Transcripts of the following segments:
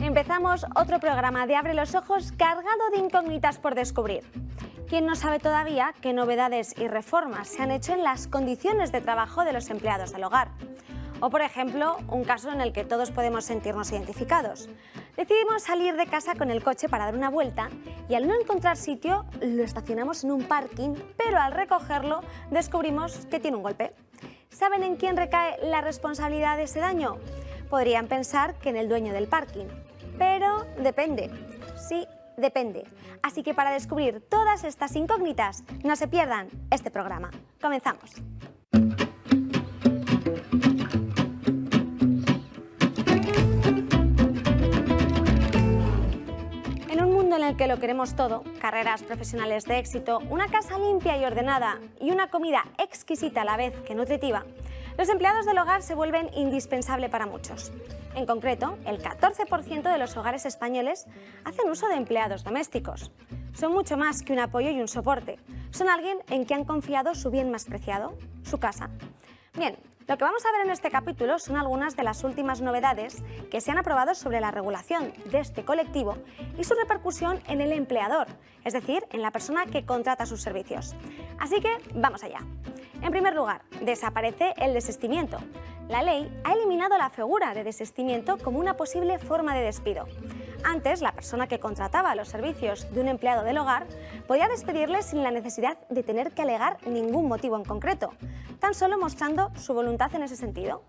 Empezamos otro programa de Abre los Ojos cargado de incógnitas por descubrir. ¿Quién no sabe todavía qué novedades y reformas se han hecho en las condiciones de trabajo de los empleados del hogar? O, por ejemplo, un caso en el que todos podemos sentirnos identificados. Decidimos salir de casa con el coche para dar una vuelta y al no encontrar sitio lo estacionamos en un parking, pero al recogerlo descubrimos que tiene un golpe. ¿Saben en quién recae la responsabilidad de ese daño? Podrían pensar que en el dueño del parking, pero depende. Sí, depende. Así que para descubrir todas estas incógnitas, no se pierdan este programa. Comenzamos. En un mundo en el que lo queremos todo, carreras profesionales de éxito, una casa limpia y ordenada y una comida exquisita a la vez que nutritiva, los empleados del hogar se vuelven indispensable para muchos. En concreto, el 14% de los hogares españoles hacen uso de empleados domésticos. Son mucho más que un apoyo y un soporte. Son alguien en quien han confiado su bien más preciado, su casa. Bien, lo que vamos a ver en este capítulo son algunas de las últimas novedades que se han aprobado sobre la regulación de este colectivo y su repercusión en el empleador, es decir, en la persona que contrata sus servicios. Así que vamos allá. En primer lugar, desaparece el desistimiento. La ley ha eliminado la figura de desistimiento como una posible forma de despido. Antes, la persona que contrataba los servicios de un empleado del hogar podía despedirle sin la necesidad de tener que alegar ningún motivo en concreto, tan solo mostrando su voluntad en ese sentido.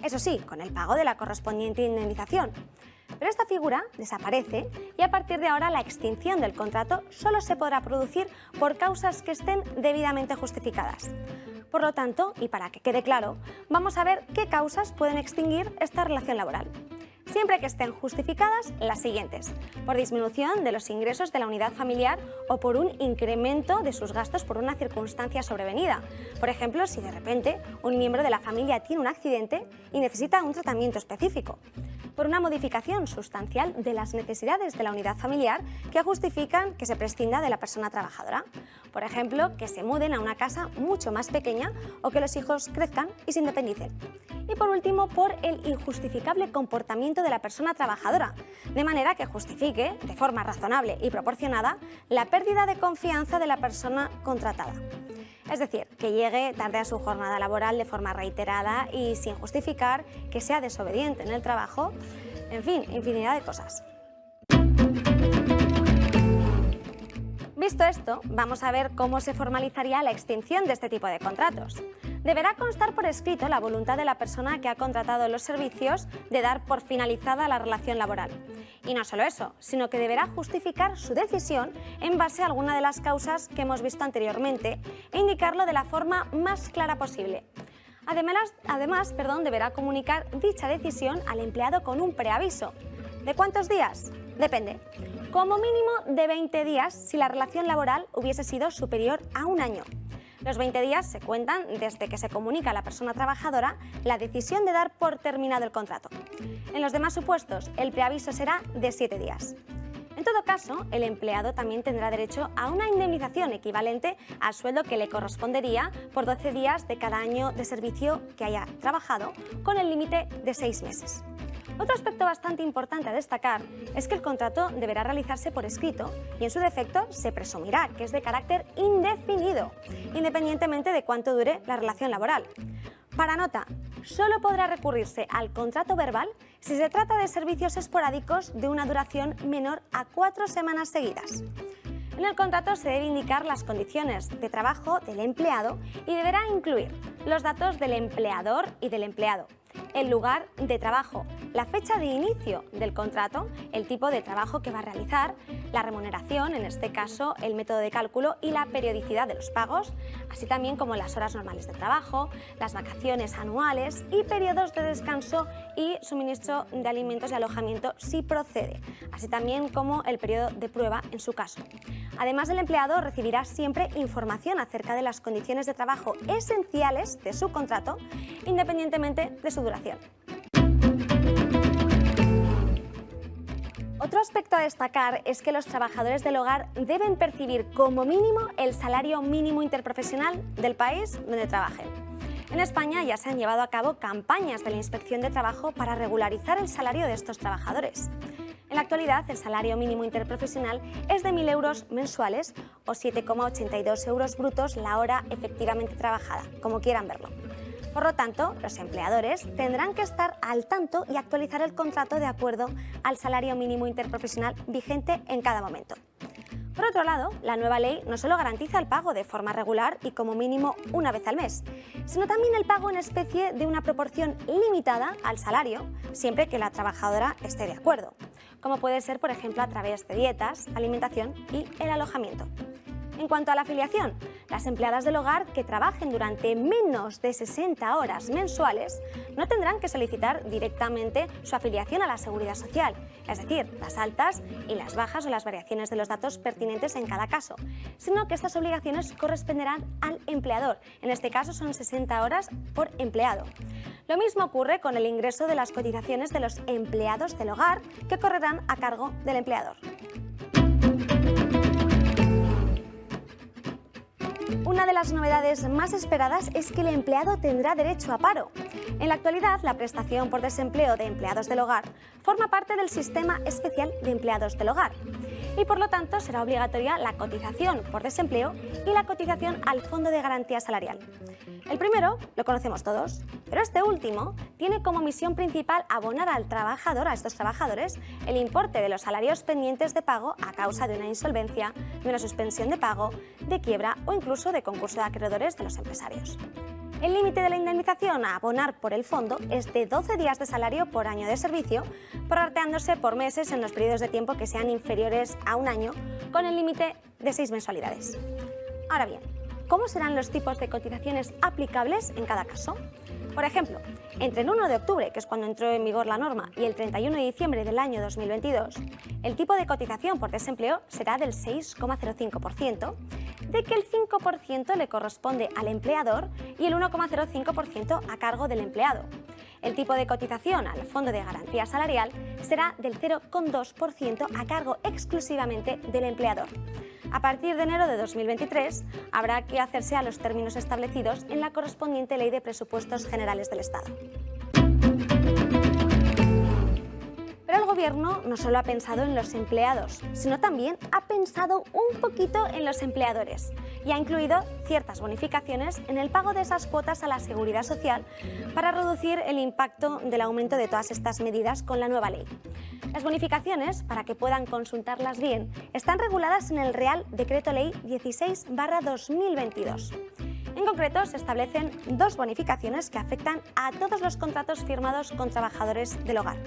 Eso sí, con el pago de la correspondiente indemnización. Pero esta figura desaparece y a partir de ahora la extinción del contrato solo se podrá producir por causas que estén debidamente justificadas. Por lo tanto, y para que quede claro, vamos a ver qué causas pueden extinguir esta relación laboral. Siempre que estén justificadas las siguientes: por disminución de los ingresos de la unidad familiar o por un incremento de sus gastos por una circunstancia sobrevenida. Por ejemplo, si de repente un miembro de la familia tiene un accidente y necesita un tratamiento específico. Por una modificación sustancial de las necesidades de la unidad familiar que justifican que se prescinda de la persona trabajadora. Por ejemplo, que se muden a una casa mucho más pequeña o que los hijos crezcan y se independicen. Y por último, por el injustificable comportamiento de la persona trabajadora, de manera que justifique, de forma razonable y proporcionada, la pérdida de confianza de la persona contratada. Es decir, que llegue tarde a su jornada laboral de forma reiterada y sin justificar, que sea desobediente en el trabajo, en fin, infinidad de cosas. Visto esto, vamos a ver cómo se formalizaría la extinción de este tipo de contratos. Deberá constar por escrito la voluntad de la persona que ha contratado los servicios de dar por finalizada la relación laboral. Y no solo eso, sino que deberá justificar su decisión en base a alguna de las causas que hemos visto anteriormente e indicarlo de la forma más clara posible. Además, deberá comunicar dicha decisión al empleado con un preaviso. ¿De cuántos días? Depende. Como mínimo de 20 días si la relación laboral hubiese sido superior a un año. Los 20 días se cuentan desde que se comunica a la persona trabajadora la decisión de dar por terminado el contrato. En los demás supuestos, el preaviso será de 7 días. En todo caso, el empleado también tendrá derecho a una indemnización equivalente al sueldo que le correspondería por 12 días de cada año de servicio que haya trabajado, con el límite de 6 meses. Otro aspecto bastante importante a destacar es que el contrato deberá realizarse por escrito y en su defecto se presumirá que es de carácter indefinido, independientemente de cuánto dure la relación laboral. Para nota, solo podrá recurrirse al contrato verbal si se trata de servicios esporádicos de una duración menor a 4 semanas seguidas. En el contrato se debe indicar las condiciones de trabajo del empleado y deberá incluir los datos del empleador y del empleado, el lugar de trabajo, la fecha de inicio del contrato, el tipo de trabajo que va a realizar, la remuneración, en este caso el método de cálculo y la periodicidad de los pagos, así también como las horas normales de trabajo, las vacaciones anuales y periodos de descanso y suministro de alimentos y alojamiento si procede, así también como el periodo de prueba en su caso. Además, el empleado recibirá siempre información acerca de las condiciones de trabajo esenciales de su contrato, independientemente de su duración. Otro aspecto a destacar es que los trabajadores del hogar deben percibir como mínimo el salario mínimo interprofesional del país donde trabajen. En España ya se han llevado a cabo campañas de la Inspección de Trabajo para regularizar el salario de estos trabajadores. la actualidad, el salario mínimo interprofesional es de 1.000 euros mensuales o 7,82 euros brutos la hora efectivamente trabajada, como quieran verlo. Por lo tanto, los empleadores tendrán que estar al tanto y actualizar el contrato de acuerdo al salario mínimo interprofesional vigente en cada momento. Por otro lado, la nueva ley no solo garantiza el pago de forma regular y como mínimo una vez al mes, sino también el pago en especie de una proporción limitada al salario, siempre que la trabajadora esté de acuerdo, como puede ser, por ejemplo, a través de dietas, alimentación y el alojamiento. En cuanto a la afiliación, las empleadas del hogar que trabajen durante menos de 60 horas mensuales no tendrán que solicitar directamente su afiliación a la Seguridad Social, es decir, las altas y las bajas o las variaciones de los datos pertinentes en cada caso, sino que estas obligaciones corresponderán al empleador, en este caso son 60 horas por empleado. Lo mismo ocurre con el ingreso de las cotizaciones de los empleados del hogar que correrán a cargo del empleador. Una de las novedades más esperadas es que el empleado tendrá derecho a paro. En la actualidad, la prestación por desempleo de empleados del hogar forma parte del Sistema Especial de Empleados del Hogar y por lo tanto será obligatoria la cotización por desempleo y la cotización al Fondo de Garantía Salarial. El primero lo conocemos todos, pero este último tiene como misión principal abonar al trabajador, a estos trabajadores, el importe de los salarios pendientes de pago a causa de una insolvencia, de una suspensión de pago, de quiebra o incluso de concurso de acreedores de los empresarios. El límite de la indemnización a abonar por el fondo es de 12 días de salario por año de servicio, prorrateándose por meses en los periodos de tiempo que sean inferiores a un año, con el límite de 6 mensualidades. Ahora bien, ¿cómo serán los tipos de cotizaciones aplicables en cada caso? Por ejemplo, entre el 1 de octubre, que es cuando entró en vigor la norma, y el 31 de diciembre del año 2022, el tipo de cotización por desempleo será del 6,05%, de que el 5% le corresponde al empleador y el 1,05% a cargo del empleado. El tipo de cotización al Fondo de Garantía Salarial será del 0,2% a cargo exclusivamente del empleador. A partir de enero de 2023 habrá que hacerse a los términos establecidos en la correspondiente Ley de Presupuestos Generales del Estado. Pero el Gobierno no solo ha pensado en los empleados, sino también ha pensado un poquito en los empleadores y ha incluido ciertas bonificaciones en el pago de esas cuotas a la Seguridad Social para reducir el impacto del aumento de todas estas medidas con la nueva ley. Las bonificaciones, para que puedan consultarlas bien, están reguladas en el Real Decreto Ley 16/2022. En concreto, se establecen dos bonificaciones que afectan a todos los contratos firmados con trabajadores del hogar.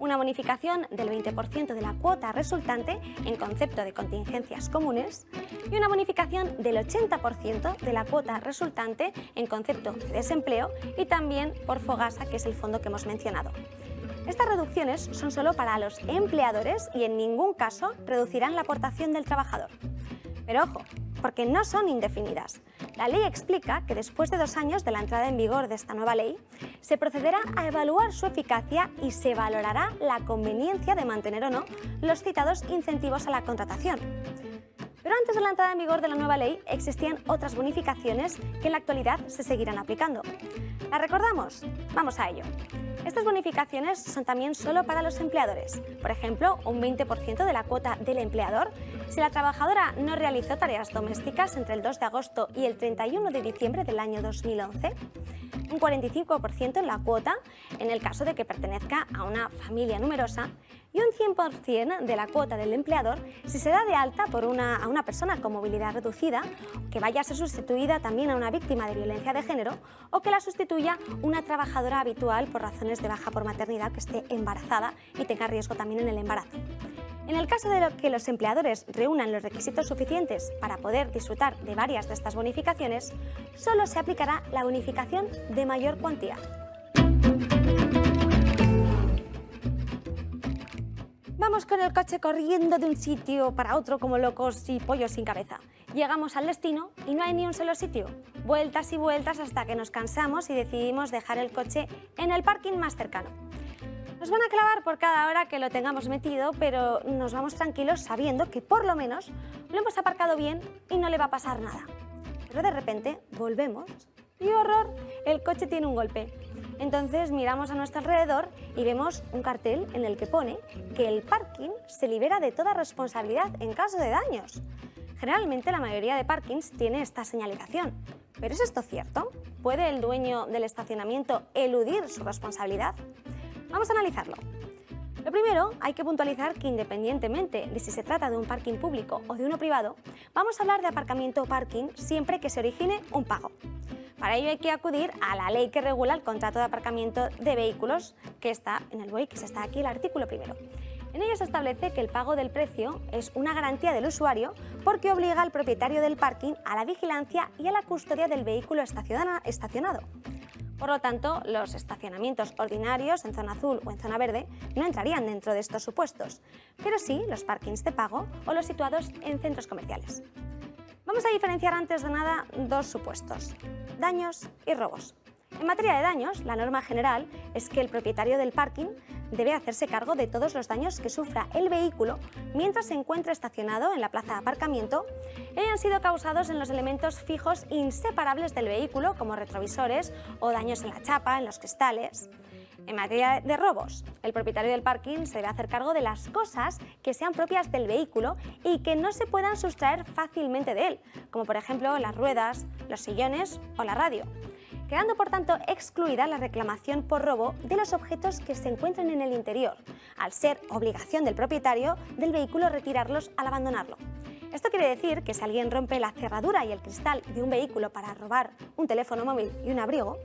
Una bonificación del 20% de la cuota resultante en concepto de contingencias comunes y una bonificación del 80% de la cuota resultante en concepto de desempleo y también por Fogasa, que es el fondo que hemos mencionado. Estas reducciones son solo para los empleadores y en ningún caso reducirán la aportación del trabajador. Pero ojo, porque no son indefinidas. La ley explica que después de 2 años de la entrada en vigor de esta nueva ley, se procederá a evaluar su eficacia y se valorará la conveniencia de mantener o no los citados incentivos a la contratación. Pero antes de la entrada en vigor de la nueva ley existían otras bonificaciones que en la actualidad se seguirán aplicando. ¿Las recordamos? Vamos a ello. Estas bonificaciones son también solo para los empleadores. Por ejemplo, un 20% de la cuota del empleador si la trabajadora no realizó tareas domésticas entre el 2 de agosto y el 31 de diciembre del año 2011. Un 45% en la cuota en el caso de que pertenezca a una familia numerosa y un 100% de la cuota del empleador si se da de alta a una persona con movilidad reducida, que vaya a ser sustituida también a una víctima de violencia de género o que la sustituya una trabajadora habitual por razones de baja por maternidad que esté embarazada y tenga riesgo también en el embarazo. En el caso de que los empleadores reúnan los requisitos suficientes para poder disfrutar de varias de estas bonificaciones, solo se aplicará la bonificación de mayor cuantía. Vamos con el coche corriendo de un sitio para otro como locos y pollos sin cabeza. Llegamos al destino y no hay ni un solo sitio. Vueltas y vueltas hasta que nos cansamos y decidimos dejar el coche en el parking más cercano. Nos van a clavar por cada hora que lo tengamos metido, pero nos vamos tranquilos sabiendo que por lo menos lo hemos aparcado bien y no le va a pasar nada. Pero de repente volvemos y ¡horror! El coche tiene un golpe. Entonces miramos a nuestro alrededor y vemos un cartel en el que pone que el parking se libera de toda responsabilidad en caso de daños. Generalmente la mayoría de parkings tiene esta señalización. ¿Pero es esto cierto? ¿Puede el dueño del estacionamiento eludir su responsabilidad? Vamos a analizarlo. Lo primero, hay que puntualizar que independientemente de si se trata de un parking público o de uno privado, vamos a hablar de aparcamiento o parking siempre que se origine un pago. Para ello hay que acudir a la ley que regula el contrato de aparcamiento de vehículos, que está en el BOI, que está aquí el artículo primero. En ello se establece que el pago del precio es una garantía del usuario porque obliga al propietario del parking a la vigilancia y a la custodia del vehículo estacionado. Por lo tanto, los estacionamientos ordinarios en zona azul o en zona verde no entrarían dentro de estos supuestos, pero sí los parkings de pago o los situados en centros comerciales. Vamos a diferenciar antes de nada dos supuestos: daños y robos. En materia de daños, la norma general es que el propietario del parking debe hacerse cargo de todos los daños que sufra el vehículo mientras se encuentre estacionado en la plaza de aparcamiento y hayan sido causados en los elementos fijos inseparables del vehículo, como retrovisores o daños en la chapa, en los cristales. En materia de robos, el propietario del parking se debe hacer cargo de las cosas que sean propias del vehículo y que no se puedan sustraer fácilmente de él, como por ejemplo las ruedas, los sillones o la radio, quedando por tanto excluida la reclamación por robo de los objetos que se encuentren en el interior, al ser obligación del propietario del vehículo retirarlos al abandonarlo. Esto quiere decir que si alguien rompe la cerradura y el cristal de un vehículo para robar un teléfono móvil y un abrigo,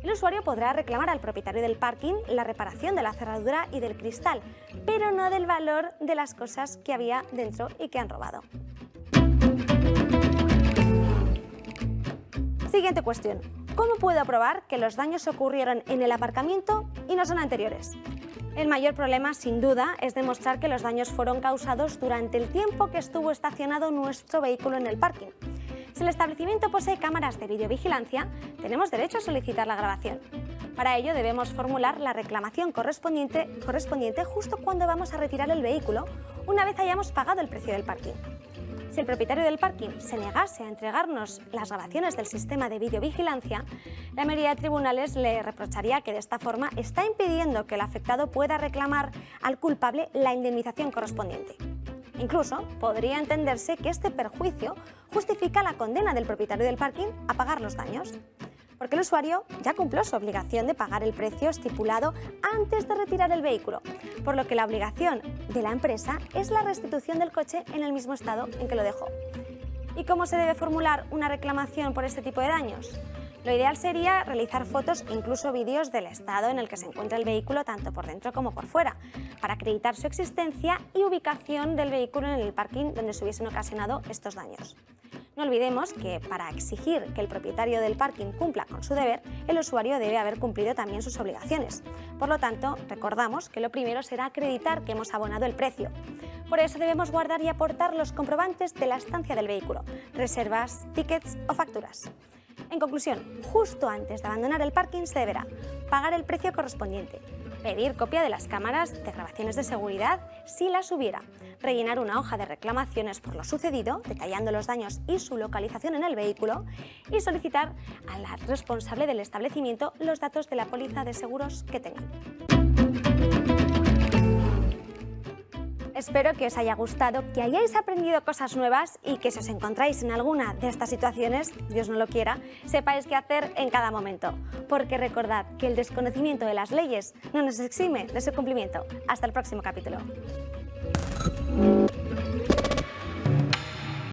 el usuario podrá reclamar al propietario del parking la reparación de la cerradura y del cristal, pero no del valor de las cosas que había dentro y que han robado. Siguiente cuestión. ¿Cómo puedo probar que los daños ocurrieron en el aparcamiento y no son anteriores? El mayor problema, sin duda, es demostrar que los daños fueron causados durante el tiempo que estuvo estacionado nuestro vehículo en el parking. Si el establecimiento posee cámaras de videovigilancia, tenemos derecho a solicitar la grabación. Para ello debemos formular la reclamación correspondiente justo cuando vamos a retirar el vehículo, una vez hayamos pagado el precio del parking. Si el propietario del parking se negase a entregarnos las grabaciones del sistema de videovigilancia, la mayoría de tribunales le reprocharía que de esta forma está impidiendo que el afectado pueda reclamar al culpable la indemnización correspondiente. Incluso podría entenderse que este perjuicio justifica la condena del propietario del parking a pagar los daños, porque el usuario ya cumplió su obligación de pagar el precio estipulado antes de retirar el vehículo, por lo que la obligación de la empresa es la restitución del coche en el mismo estado en que lo dejó. ¿Y cómo se debe formular una reclamación por este tipo de daños? Lo ideal sería realizar fotos e incluso vídeos del estado en el que se encuentra el vehículo tanto por dentro como por fuera, para acreditar su existencia y ubicación del vehículo en el parking donde se hubiesen ocasionado estos daños. No olvidemos que para exigir que el propietario del parking cumpla con su deber, el usuario debe haber cumplido también sus obligaciones. Por lo tanto, recordamos que lo primero será acreditar que hemos abonado el precio. Por eso debemos guardar y aportar los comprobantes de la estancia del vehículo, reservas, tickets o facturas. En conclusión, justo antes de abandonar el parking se deberá pagar el precio correspondiente, pedir copia de las cámaras de grabaciones de seguridad si las hubiera, rellenar una hoja de reclamaciones por lo sucedido, detallando los daños y su localización en el vehículo, y solicitar a la responsable del establecimiento los datos de la póliza de seguros que tengan. Espero que os haya gustado, que hayáis aprendido cosas nuevas y que si os encontráis en alguna de estas situaciones, Dios no lo quiera, sepáis qué hacer en cada momento. Porque recordad que el desconocimiento de las leyes no nos exime de su cumplimiento. Hasta el próximo capítulo.